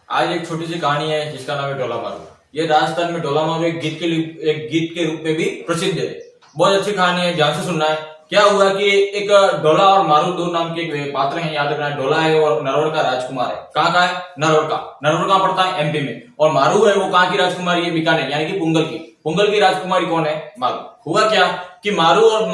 आज एक छोटी सी कहानी है जिसका नाम है डोला मारू। ये राजस्थान में डोला मारू एक गीत के रूप में भी प्रसिद्ध है। बहुत अच्छी कहानी है, ध्यान से सुनना है। क्या हुआ कि एक डोला और मारू दो नाम के एक पात्र हैं, याद रखना है। डोला है और नरवर का राजकुमार है। कहाँ का है? नरवर का। नरवर कहाँ पड़ता है? एमपी में। और मारू है वो कहाँ की राजकुमारी है? बीकानेर, यानी कि पुंगल की। पुंगल की राजकुमारी कौन है? मारू। हुआ क्या कि मारू और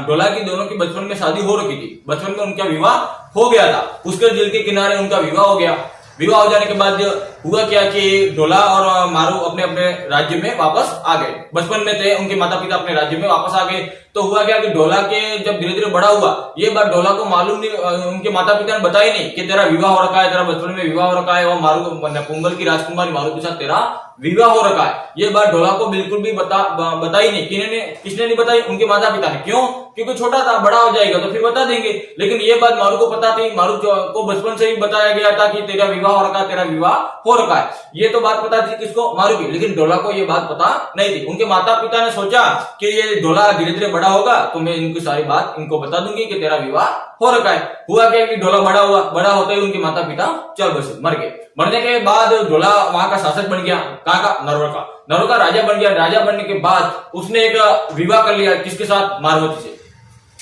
डोला की दोनों की बचपन में शादी हो रखी थी। बचपन में उनका विवाह हो गया था। उसके दिल के किनारे उनका विवाह हो गया। विवाह हो जाने के बाद हुआ क्या कि डोला और मारू अपने अपने राज्य में वापस आ गए। बचपन में थे, उनके माता पिता अपने राज्य में वापस आ गए। तो हुआ क्या कि डोला के जब धीरे धीरे बड़ा हुआ, ये बात डोला को मालूम नहीं, उनके माता पिता ने बताई नहीं कि तेरा विवाह हो रखा है, तेरा बचपन में विवाह हो रखा है और मारू पुंगल की राजकुमारी मारू के साथ तेरा विवाह हो रखा है। ये बात डोला को बिल्कुल भी बताई नहीं। किसने नहीं बताई? उनके माता पिता ने। क्यों? क्योंकि छोटा था, बड़ा हो जाएगा तो फिर बता देंगे। लेकिन ये बात मारू को पता थी। मारू को बचपन से ही बताया गया था कि तेरा विवाह हो रखा है, तेरा विवाह हो रखा है। ये तो बात पता थी किसको? मारू की। लेकिन डोला को ये बात पता नहीं थी। उनके माता पिता ने सोचा कि ये डोला धीरे धीरे बड़ा होगा तो मैं इनकी सारी बात इनको बता दूंगी कि तेरा विवाह हो रखा है। हुआ क्या कि डोला बड़ा हुआ, बड़ा होते ही उनके माता पिता चल बसे, मर गए। मरने के बाद डोला वहां का शासक बन गया। कहाँ का? नरवर का। नरवर का राजा बन गया। राजा बनने के बाद उसने एक विवाह कर लिया। किसके साथ? मारवती से।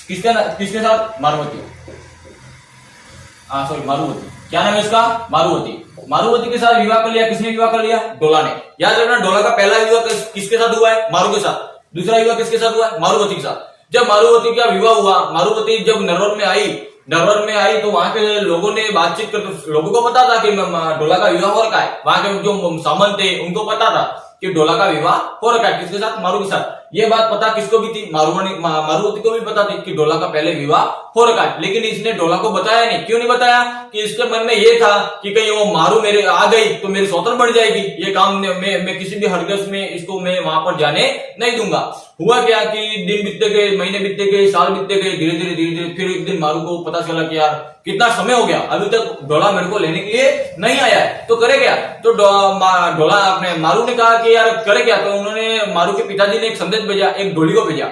किसके साथ? मारवती। सॉरी, मारूवती। क्या नाम है इसका? मारूवती। मारूवती के साथ विवाह कर लिया। किसने विवाह कर लिया? डोला ने। याद रखना, डोला का पहला विवाह किसके साथ हुआ है? मारू के साथ। दूसरा विवाह किसके साथ हुआ है? मारूवती के साथ। जब मारूवती का विवाह हुआ, मारूवती जब नरवर में आई तो वहां के लोगों ने बातचीत कर, लोगों को पता था कि डोला का विवाह हो रखा है। वहां के जो सामंत थे उनको पता था कि डोला का विवाह हो रखा है। किसके साथ? मारू के साथ। ये बात पता किसको भी थी? मारूवती को भी पता थी कि डोला का पहले विवाह हो रखा है। लेकिन इसने डोला को बताया नहीं। क्यों नहीं बताया? कि इसके मन में ये था कि कहीं वो मारू मेरे आ गई तो मेरी सौतन बढ़ जाएगी। ये काम मैं किसी भी हरगज में इसको मैं वहां पर जाने नहीं दूंगा। हुआ क्या कि दिन बीतते गए, महीने बीतते गए, साल बीतते गए, धीरे धीरे फिर एक दिन मारू को पता चला कि यार कितना समय हो गया, अभी तक डोला मेरे को लेने के लिए नहीं आया है। तो करे क्या? तो डोला अपने मारू ने कहा कि यार करे क्या? तो उन्होंने मारू के पिताजी ने एक संदेश भेजा, एक डोली को भेजा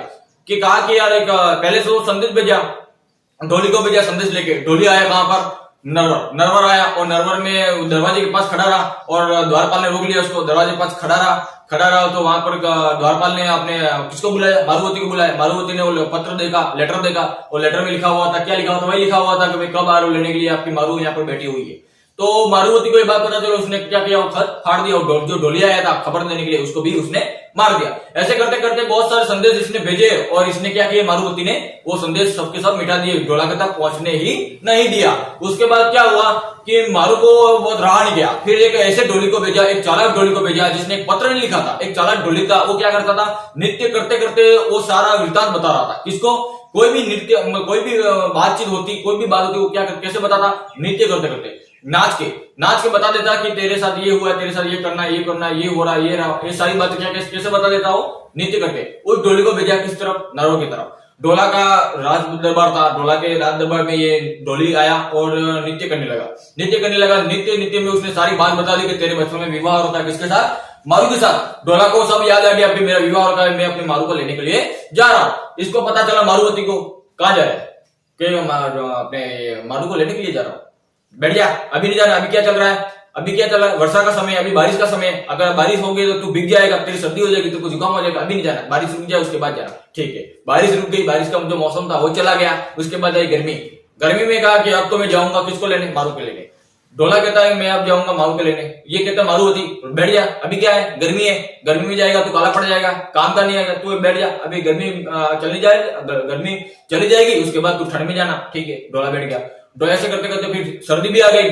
कि कहा कि यार एक पहले से वो संदेश भेजा, डोली को भेजा संदेश लेके। डोली आया कहां पर? नरवर आया और नरवर में दरवाजे के पास खड़ा रहा और द्वारपाल ने रोक लिया उसको। दरवाजे के पास खड़ा रहा तो वहां पर द्वारपाल ने अपने किसको बुलाया? मारूवती को बुलाया। मारूवती ने वो पत्र देखा, लेटर देखा। और लेटर में लिखा हुआ था, क्या लिखा हुआ था? वही लिखा हुआ था कि मैं कब आ रहा हूं लेने के लिए, आपकी मारू यहाँ पर बैठी हुई है। तो मारूवती को ये बात पता चला, उसने क्या किया? वो खत फाड़ दिया। जो डोली आया था खबर देने के लिए उसको भी उसने मार दिया। ऐसे करते करते बहुत सारे संदेश इसने भेजे और इसने क्या किया? मारूवती ने वो संदेश सबके सब मिटा दिए, डोला के तक पहुंचने ही नहीं दिया। उसके बाद क्या हुआ कि मारू को बहुत रहा नहीं गया। फिर एक ऐसे डोली को भेजा, एक चालाक डोली को भेजा जिसने एक पत्र नहीं लिखा था। एक चालाक डोली था, वो क्या करता था? नृत्य करते करते वो सारा वृत्तांत बता रहा था। किसको? कोई भी नृत्य, कोई भी बातचीत होती, कोई भी बात होती, वो क्या कैसे बताता? नृत्य करते करते नाच के बता देता कि तेरे साथ ये हुआ, तेरे साथ ये करना, ये हो रहा, ये सारी बातें क्या कैसे बता देता हो? नृत्य करके। उस डोली को भेजा किस तरफ? नरवर की तरफ। डोला का राज दरबार था। डोला के राज दरबार में ये डोली आया और नृत्य करने लगा। नृत्य में उसने सारी बात बता दी कि तेरे बचपन में विवाह होता है। किसके साथ? मारू के साथ। डोला को सब याद आ गया, अभी मेरा विवाह होता है, मैं अपने मारू को लेने के लिए जा रहा हूं। इसको पता चला मारूवती को, कहा जा रहा है कि अपने मारू को लेने के लिए जा रहा हूं। बैठ जा, अभी नहीं जाना। अभी क्या चल रहा है? वर्षा का समय, अभी बारिश का समय। अगर बारिश हो गई तो तू भीग जाएगा, तेरी सर्दी हो जाएगी, तेरे को जुकाम हो जाएगा। अभी नहीं जाना, बारिश रुक जाए उसके बाद जाना। ठीक है। बारिश रुक गई, बारिश का जो मौसम था वो चला गया। उसके बाद आई गर्मी में कहा कि अब तो मैं जाऊंगा किसको लेने? मारू को लेने। डोला कहता है मैं अब जाऊंगा मारू को लेने। ये कहता है मारूवती बैठ जा, अभी क्या है? गर्मी है, गर्मी में जाएगा तो काला पड़ जाएगा, काम का नहीं आएगा, तू बैठ जा, अभी गर्मी चली जाएगी उसके बाद तू ठंड में जाना। ठीक है। डोला बैठ गया। डोला ऐसे करते करते फिर सर्दी भी आ गई,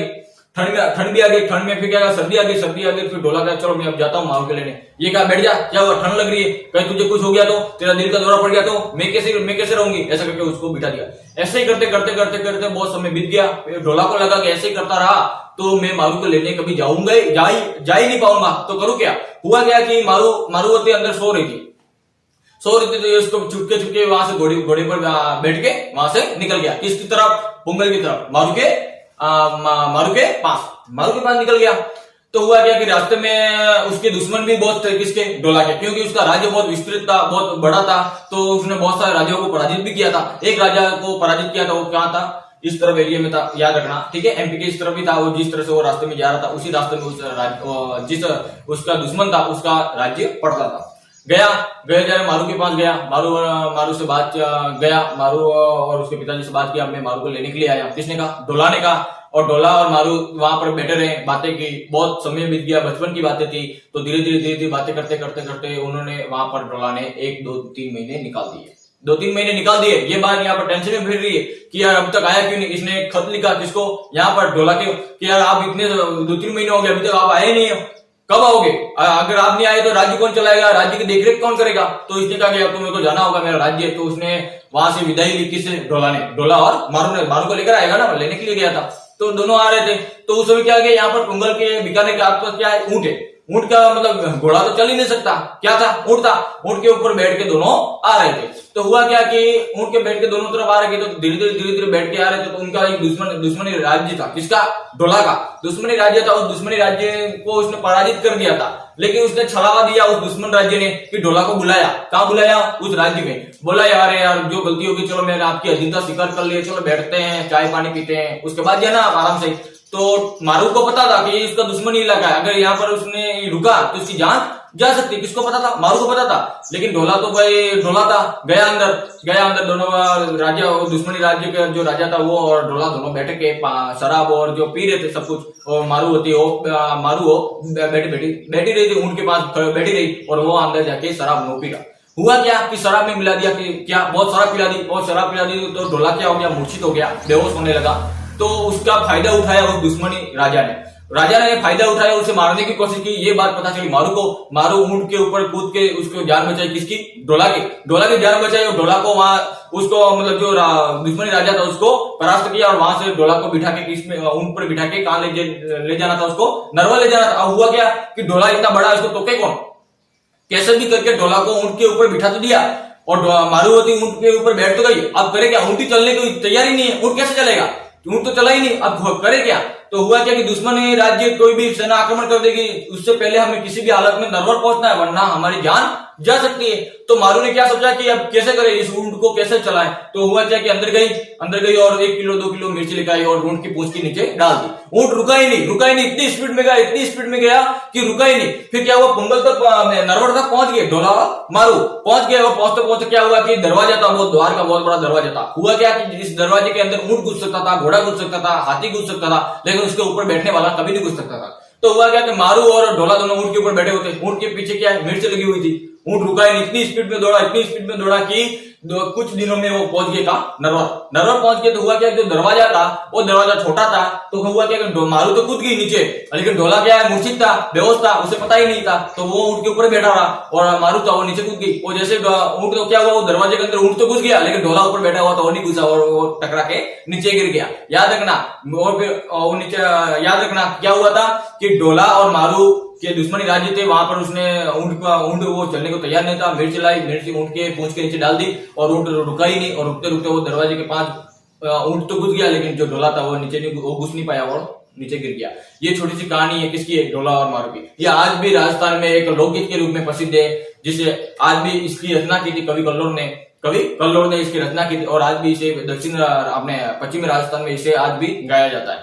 ठंड भी आ गई। ठंड में फिर क्या? सर्दी आ गई। फिर डोला कहा चलो मैं अब जाता हूँ मारू के लेने। ये कहा बैठ जा, क्या हुआ? ठंड लग रही है, कहीं तुझे कुछ हो गया तो, तेरा दिल का दौरा पड़ गया तो मैं कैसे रहूंगी? ऐसा करके उसको बिठा दिया। ऐसे ही करते बहुत समय बीत गया। डोला को लगा कि ऐसे ही करता रहा तो मैं मारू को लेने कभी जा ही नहीं पाऊंगा, तो करूँ क्या? हुआ क्या कि मारूवती अंदर सो रही थी तो इसको चुपके वहां से घोड़े पर बैठ के वहां से निकल गया। किसकी तरफ? पुंगल की तरफ। मारू के पास निकल गया। तो हुआ क्या कि रास्ते में उसके दुश्मन भी बहुत थे। किसके? डोला के। क्योंकि उसका राज्य बहुत विस्तृत था, बहुत बड़ा था, तो उसने बहुत सारे राजाओं को पराजित भी किया था। एक राजा को पराजित किया था, वो क्या था? इस तरफ एरिया में था, याद रखना, ठीक है। एमपी के इस तरफ भी था, वो जिस तरह से वो रास्ते में जा रहा था उसी रास्ते में जिस उसका दुश्मन था उसका राज्य पड़ता था। गया जा मारू के पास गया, मारू से बात गया, मारू और उसके पिताजी से बात किया, मैं मारू को लेने के लिए आया। किसने कहा? डोला ने कहा। और डोला और मारू वहां पर बैठे रहे, बातें की, बहुत समय बीत गया, बचपन की बातें थी। तो धीरे धीरे बातें करते करते उन्होंने वहां पर डोला ने 1 2 3 महीने निकाल दिए, 2-3 महीने निकाल दिए। ये बात यहाँ पर टेंशन में फिर रही है कि यार अब तक आया क्यों नहीं। इसने खत लिखा किसको? यहाँ पर डोला के, कि यार आप इतने 2-3 महीने हो गए अभी तक आप आए नहीं हो, कब आओगे? अगर आप नहीं आए तो राज्य कौन चलाएगा, राज्य की देखरेख कौन करेगा? तो इसने कहा कि अब तो मेरे को जाना होगा, मेरा राज्य है। तो उसने वहां से विदाई ली, किसने? डोला ने। डोला और मारू को लेकर आएगा ना, लेने के लिए गया था। तो दोनों आ रहे थे। तो उस समय क्या गया, यहाँ पर टुंगल के बीकानेर के आसपास क्या है? ऊंट है। ऊंट का मतलब घोड़ा तो चल ही नहीं सकता, क्या था? ऊंट था। ऊंट के ऊपर बैठ के दोनों आ रहे थे। तो हुआ क्या कि ऊंट के बैठ के दोनों तरफ आ रहे थे, तो धीरे धीरे बैठ के आ रहे थे। तो उनका एक दुश्मनी राज्य था, किसका? डोला का दुश्मनी राज्य था। उस दुश्मनी राज्य को उसने पराजित कर दिया था, लेकिन उसने छलावा दिया उस दुश्मन राज्य ने कि डोला को बुलाया। कहां बुलाया? उस राज्य में। बोला यार जो गलती होगी, चलो मैंने आपकी अधीनता स्वीकार कर ली, चलो बैठते हैं, चाय पानी पीते हैं, उसके बाद जाना आप आराम से। तो मारू को पता था कि ये इसका दुश्मनी इलाका है, अगर यहाँ पर उसने रुका तो उसकी जान जा सकती। किसको पता था? मारू को पता था। लेकिन डोला तो भाई डोला था, गया अंदर दोनों राजा, दुश्मनी राज्य का जो राजा था वो और डोला दोनों बैठ के शराब और जो पी रहे थे सब कुछ। और मारू बैठी रही थी, ऊंट के पास बैठी रही, और वो अंदर जाके शराब नो पी रहा। हुआ क्या कि शराब में मिला दिया कि क्या, बहुत शराब पिला दी, और शराब पिला दी तो डोला क्या हो गया? मूर्छित हो गया, बेहोश होने लगा। तो उसका फायदा उठाया उस दुश्मनी राजा ने फायदा उठाया, उसे मारने की कोशिश की। ये बात पता चली मारू को। मारू ऊंट के ऊपर कूद के उसको जान बचाई, किसकी? डोला की जान बचाई। और डोला को वहां उसको मतलब जो दुश्मनी राजा था उसको परास्त किया, और वहां से डोला को बिठा के किसमें ऊंट पर बिठा के कहां ले जाना था? उसको नरवा ले जाना था। अब हुआ क्या कि डोला इतना बड़ा, इसको तोके कौन? कैसे भी करके डोला को ऊंट के ऊपर बिठा तो दिया, और मारूवती ऊंट के ऊपर बैठ तो गई। अब करे क्या? ऊंट ही चलने की तैयारी नहीं है, ऊंट कैसे चलेगा? ऊंट तो चला ही नहीं, अब करे क्या? तो हुआ क्या कि दुश्मन राज्य कोई भी सेना आक्रमण कर देगी, उससे पहले हमें किसी भी हालत में नरवर पहुंचना है, वरना हमारी जान जा सकती है। तो मारू ने क्या सोचा कि अब कैसे करे, इस ऊंट को कैसे चलाएं? तो हुआ क्या कि अंदर गई और 1 किलो 2 किलो मिर्ची लेकर आई और ऊंट की पूंछ के नीचे डाल दी। ऊंट रुका ही नहीं, इतनी स्पीड में गया कि रुका ही नहीं। फिर क्या हुआ? पुंगल तक नरवर तक पहुंच गए, डोला मारू पहुंच गए। और पहुंचते क्या हुआ कि दरवाजा था, वो द्वार का बहुत बड़ा दरवाजा था। हुआ क्या कि इस दरवाजे के अंदर ऊंट घुस सकता था, घोड़ा घुस सकता था, हाथी घुस सकता था, लेकिन उसके ऊपर बैठने वाला कभी नहीं घुस सकता था। तो हुआ क्या कि मारू और डोला दोनों ऊंट के ऊपर बैठे होते। ऊंट के पीछे क्या है? मिर्च लगी हुई थी। ऊंट रुका ही नहीं, इतनी स्पीड में दौड़ा कि कुछ दिनों में वो पहुंच गया नरवर पहुंच गया। तो हुआ क्या, जो दरवाजा था वो दरवाजा छोटा था। तो हुआ क्या कि मारू तो कूद गई नीचे, लेकिन डोला क्या है? मूर्छित था, बेहोश था, उसे पता ही नहीं था। तो वो ऊंट के ऊपर बैठा रहा और मारू था वो नीचे कूद गई। और जैसे ऊंट तो क्या हुआ, वो दरवाजे के अंदर ऊंट तो घुस गया, लेकिन डोला ऊपर बैठा हुआ था वो नहीं घुसा, और वो टकरा के नीचे गिर गया। याद रखना। और फिर नीचे याद रखना क्या हुआ था कि डोला और मारू के दुश्मनी राज्य थे, वहां पर उसने ऊंट वो चलने को तैयार नहीं था। मिर्च लाई, मिर्च ऊंट के पूंछ के नीचे डाल दी, और ऊंट रुका ही नहीं। और रुकते रुकते वो दरवाजे के पास ऊंट तो घुस गया, लेकिन जो डोला था वो नीचे नहीं, वो घुस नहीं पाया और नीचे गिर गया। ये छोटी सी कहानी है, किसकी है? डोला और मारू की। ये आज भी राजस्थान में एक लोकगीत के रूप में प्रसिद्ध है, जिसे आज भी इसकी रचना की थी कवि कल्लोर ने इसकी रचना की थी, और आज भी इसे दक्षिण अपने पश्चिमी राजस्थान में इसे आज भी गाया जाता है।